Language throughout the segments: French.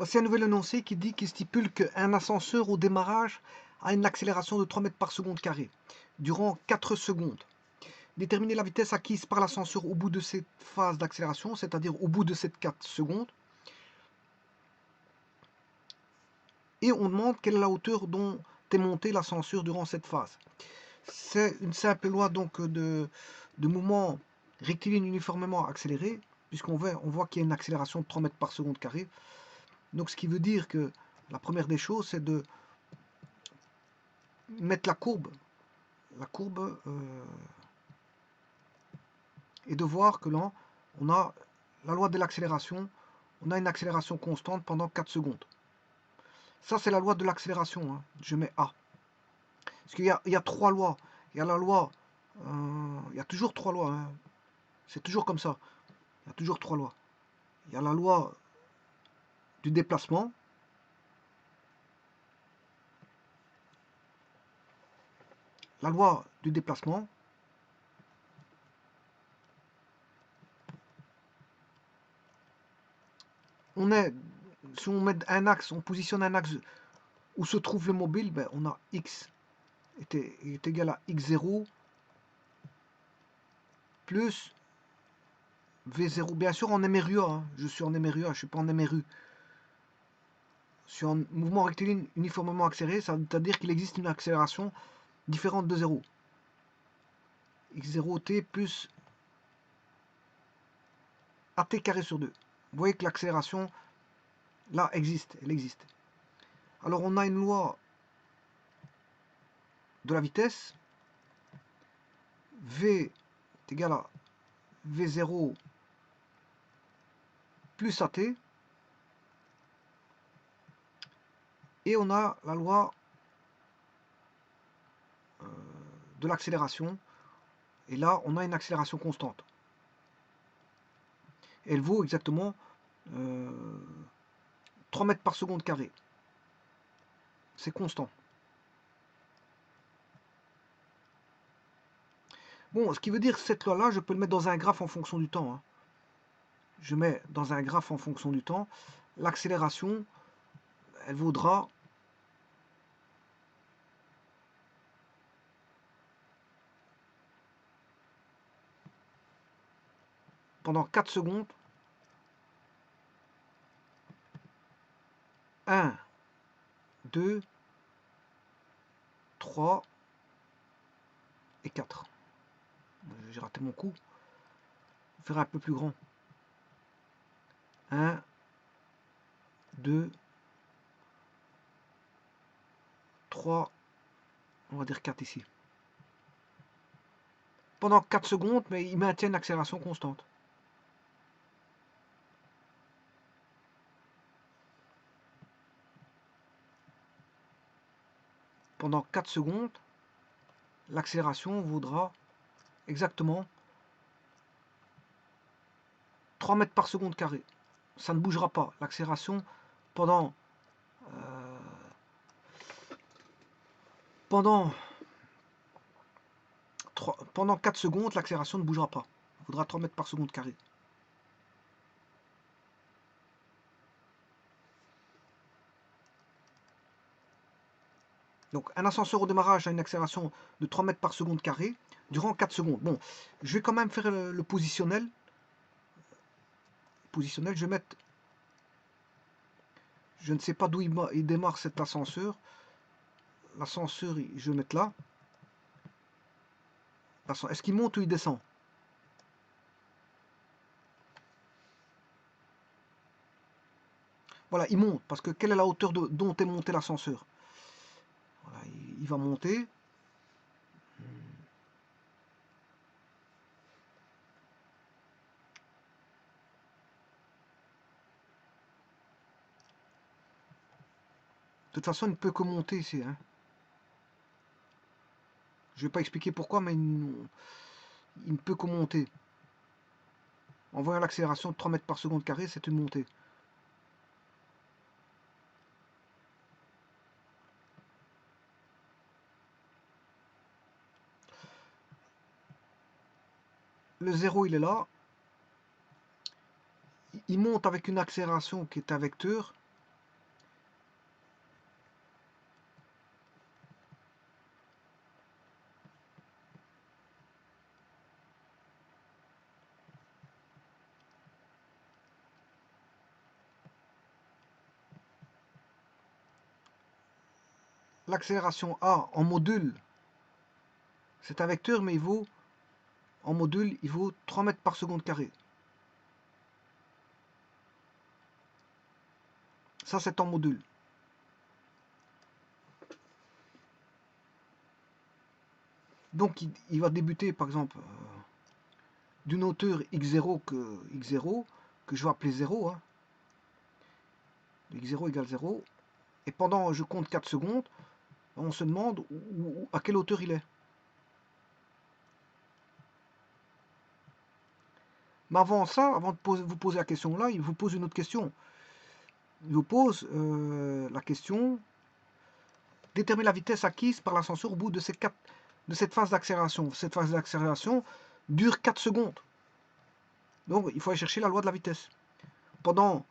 Voici un nouvel énoncé qui stipule qu'un ascenseur au démarrage a une accélération de 3 mètres par seconde carré durant 4 secondes. Déterminer la vitesse acquise par l'ascenseur au bout de cette phase d'accélération, c'est-à-dire au bout de ces 4 secondes. Et on demande quelle est la hauteur dont est monté l'ascenseur durant cette phase. C'est une simple loi donc de mouvement rectiligne uniformément accéléré, puisqu'on voit qu'il y a une accélération de 3 mètres par seconde carré. Donc ce qui veut dire que la première des choses, c'est de mettre la courbe et de voir que là, on a la loi de l'accélération, on a une accélération constante pendant 4 secondes. Ça, c'est la loi de l'accélération, hein. Je mets A. Parce qu'il y a 3 lois. Il y a la loi, il y a toujours 3 lois, hein. C'est toujours comme ça. Il y a toujours 3 lois. Il y a la loi du déplacement, la loi du déplacement, si on met un axe, on positionne un axe où se trouve le mobile, ben on a x est égal à x0 plus v0. Bien sûr en MRUA, hein. Je suis en MRUA, je ne suis pas en MRU. Je suis en mouvement rectiligne uniformément accéléré, c'est-à-dire qu'il existe une accélération différente de 0. x0t plus at carré sur 2. Vous voyez que l'accélération, là, existe, elle existe. Alors on a une loi de la vitesse, v est égal à v0 plus at, et on a la loi de l'accélération, et là on a une accélération constante. Elle vaut exactement 3 mètres par seconde carré. C'est constant. Bon, ce qui veut dire que cette loi-là, je peux le mettre dans un graphe en fonction du temps, hein. Je mets dans un graphe en fonction du temps. L'accélération, elle vaudra pendant 4 secondes 1, 2, 3 et 4. J'ai raté mon coup. Je vais faire un peu plus grand. 1, 2, 3, on va dire 4 ici. Pendant 4 secondes, mais il maintient une accélération constante. Pendant 4 secondes, l'accélération vaudra exactement 3 mètres par seconde carré. Ça ne bougera pas. L'accélération pendant 4 secondes, l'accélération ne bougera pas. Il faudra 3 mètres par seconde carré. Donc un ascenseur au démarrage a une accélération de 3 mètres par seconde carré durant 4 secondes. Bon, je vais quand même faire le positionnel. Positionnel, je vais mettre... Je ne sais pas d'où il démarre cet ascenseur. L'ascenseur, je vais mettre là. Est-ce qu'il monte ou il descend? Voilà, il monte, parce que quelle est la hauteur dont est monté l'ascenseur? Voilà, il va monter. De toute façon, il ne peut que monter ici, hein. Je ne vais pas expliquer pourquoi, mais il ne peut que monter. En voyant l'accélération de 3 mètres par seconde carré, c'est une montée. Le 0, il est là. Il monte avec une accélération qui est un vecteur. l'accélération A en module, c'est un vecteur, mais il vaut, en module, il vaut 3 mètres par seconde carré. Ça, c'est en module. Donc, il va débuter, par exemple, d'une hauteur x0 que je vais appeler 0. Hein. x0 égale 0. Et pendant, je compte 4 secondes, on se demande à quelle hauteur il est. Mais avant ça, avant de vous poser la question là, il vous pose une autre question. Il vous pose la question: déterminer la vitesse acquise par l'ascenseur au bout de cette phase d'accélération. Cette phase d'accélération dure 4 secondes. Donc il faut aller chercher la loi de la vitesse. Pendant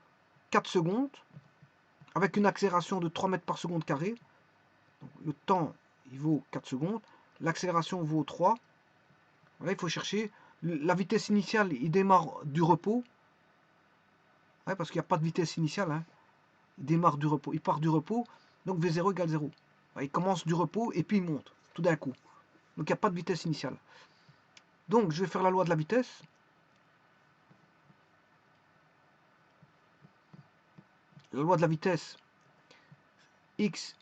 4 secondes, avec une accélération de 3 mètres par seconde carré, donc le temps il vaut 4 secondes, l'accélération vaut 3. Là, il faut chercher la vitesse initiale, il démarre du repos, ouais, parce qu'il n'y a pas de vitesse initiale, hein. Il démarre du repos, il part du repos, donc V0 égale 0. Il commence du repos et puis il monte, tout d'un coup. Donc il n'y a pas de vitesse initiale. Donc je vais faire la loi de la vitesse. La loi de la vitesse, x,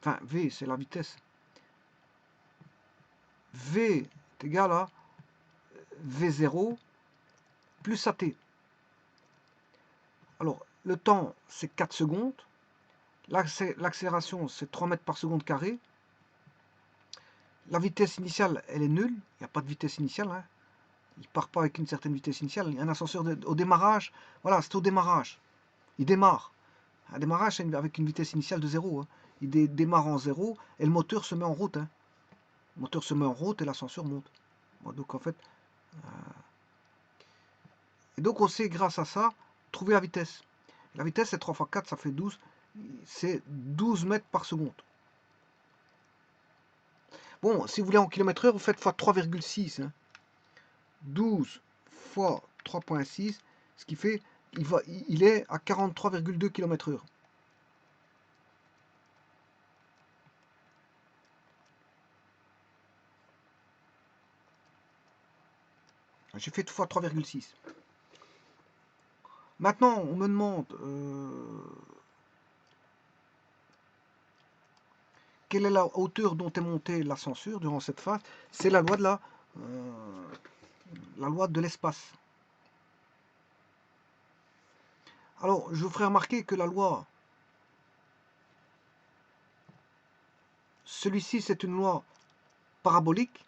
enfin v c'est la vitesse, v est égal à v0 plus at. Alors le temps c'est 4 secondes, l'accélération c'est 3 mètres par seconde carré, la vitesse initiale elle est nulle, il n'y a pas de vitesse initiale, hein. Il ne part pas avec une certaine vitesse initiale. Il y a un ascenseur au démarrage, voilà, c'est au démarrage, il démarre. Un démarrage c'est avec une vitesse initiale de 0, hein. Il démarre en 0 et le moteur se met en route, hein. Le moteur se met en route et l'ascenseur monte. Bon, donc en fait, et donc on sait grâce à ça trouver la vitesse. La vitesse c'est 3 fois 4, ça fait 12. C'est 12 mètres par seconde. Bon, si vous voulez en km/h, vous faites fois 3,6. Hein. 12 fois 3,6, ce qui fait il est à 43,2 km/h. J'ai fait fois 3,6. Maintenant, on me demande quelle est la hauteur dont est montée l'ascenseur durant cette phase. C'est la loi de la loi de l'espace. Alors, je vous ferai remarquer que la loi, celui-ci c'est une loi parabolique.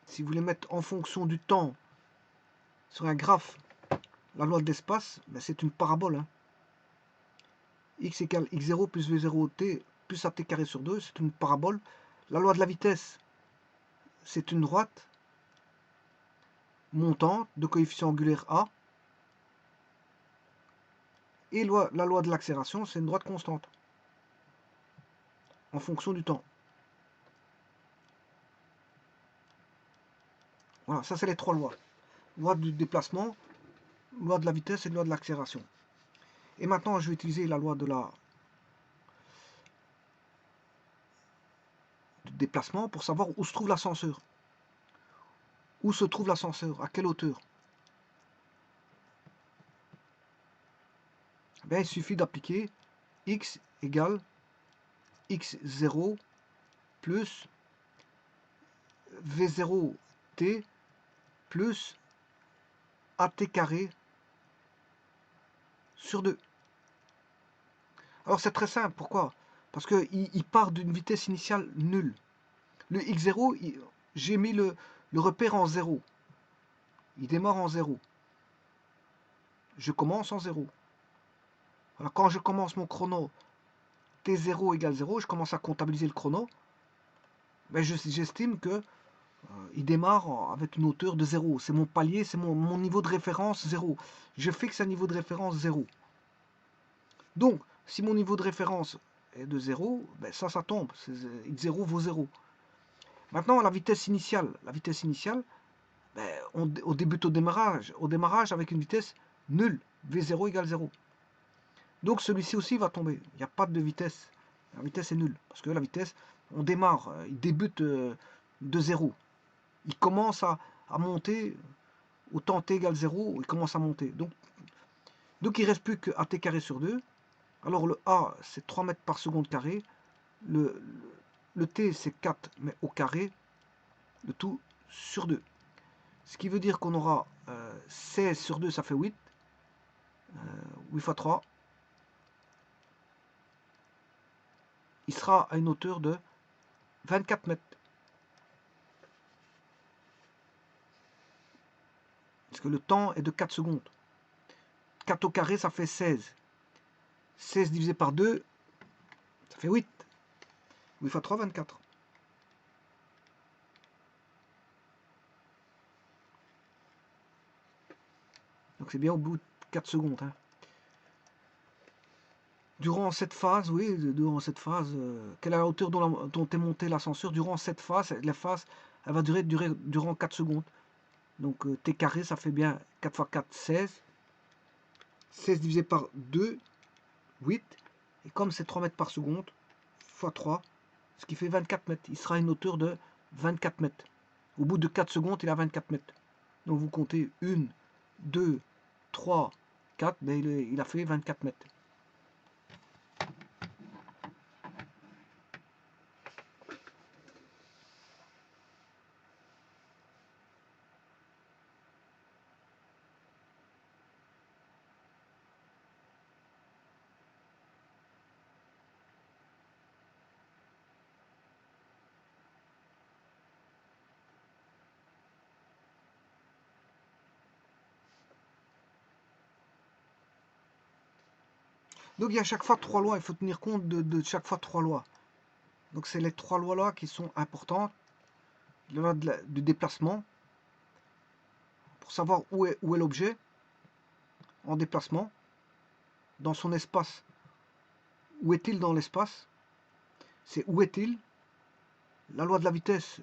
Si vous voulez mettre en fonction du temps sur un graphe la loi de l'espace, ben c'est une parabole. Hein. X égale x0 plus v0t plus at carré sur 2, c'est une parabole. La loi de la vitesse, c'est une droite montante de coefficient angulaire a. Et la loi de l'accélération, c'est une droite constante en fonction du temps. Voilà, ça c'est les trois lois. Loi du déplacement, loi de la vitesse et loi de l'accélération. Et maintenant, je vais utiliser la loi du déplacement pour savoir où se trouve l'ascenseur. Où se trouve l'ascenseur? À quelle hauteur? Bien, il suffit d'appliquer x égale x0 plus v0t plus at carré sur 2. Alors c'est très simple, pourquoi? Parce qu'il part d'une vitesse initiale nulle. Le x0, j'ai mis le repère en 0. Il démarre en 0. Je commence en 0. Alors quand je commence mon chrono t0 égale 0, je commence à comptabiliser le chrono. Ben j'estime que il démarre avec une hauteur de 0. C'est mon palier, c'est mon niveau de référence 0. Je fixe un niveau de référence 0. Donc, si mon niveau de référence est de 0, ben ça tombe. x0 vaut 0. Maintenant, la vitesse initiale. La vitesse initiale, ben, on débute au démarrage avec une vitesse nulle. V0 égale 0. Donc celui-ci aussi va tomber. Il n'y a pas de vitesse La vitesse est nulle. Parce que la vitesse, on démarre, il débute de 0. Il commence à monter, au temps t égale 0, il commence à monter. Donc il ne reste plus que AT carré sur 2. Alors le A, c'est 3 mètres par seconde carré. Le T, c'est 4, mais au carré. Le tout sur 2. Ce qui veut dire qu'on aura 16 sur 2, ça fait 8. 8 fois 3. Il sera à une hauteur de 24 mètres. Parce que le temps est de 4 secondes. 4 au carré, ça fait 16. 16 divisé par 2, ça fait 8. 8 fois 3, 24. Donc c'est bien au bout de 4 secondes. Hein. Durant cette phase, oui, quelle est la hauteur dont est monté l'ascenseur? Durant cette phase, la phase, elle va durer durant 4 secondes. Donc t carré, ça fait bien 4 fois 4, 16. 16 divisé par 2, 8. Et comme c'est 3 mètres par seconde, fois 3, ce qui fait 24 mètres. Il sera à une hauteur de 24 mètres. Au bout de 4 secondes, il a 24 mètres. Donc vous comptez 1, 2, 3, 4, ben il a fait 24 mètres. Donc il y a à chaque fois 3 lois, il faut tenir compte de chaque fois 3 lois. Donc c'est les 3 lois là qui sont importantes. La loi du déplacement, pour savoir où est l'objet en déplacement, dans son espace. Où est-il dans l'espace? C'est où est-il? La loi de la vitesse,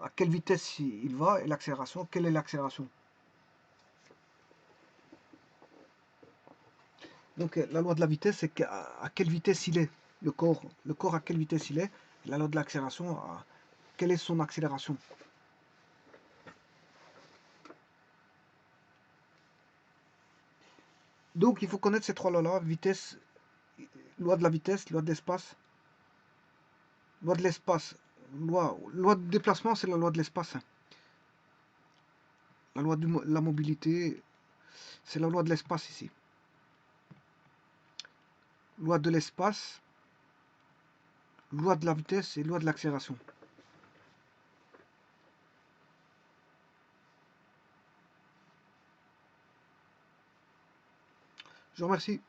à quelle vitesse il va, et l'accélération, quelle est l'accélération? Donc la loi de la vitesse, c'est à quelle vitesse il est, le corps à quelle vitesse il est. Et la loi de l'accélération, quelle est son accélération. Donc il faut connaître ces trois lois-là, vitesse, loi de la vitesse, loi de l'espace, loi de l'espace, loi de déplacement, c'est la loi de l'espace. La loi de la mobilité, c'est la loi de l'espace ici. Loi de l'espace, loi de la vitesse et loi de l'accélération. Je vous remercie.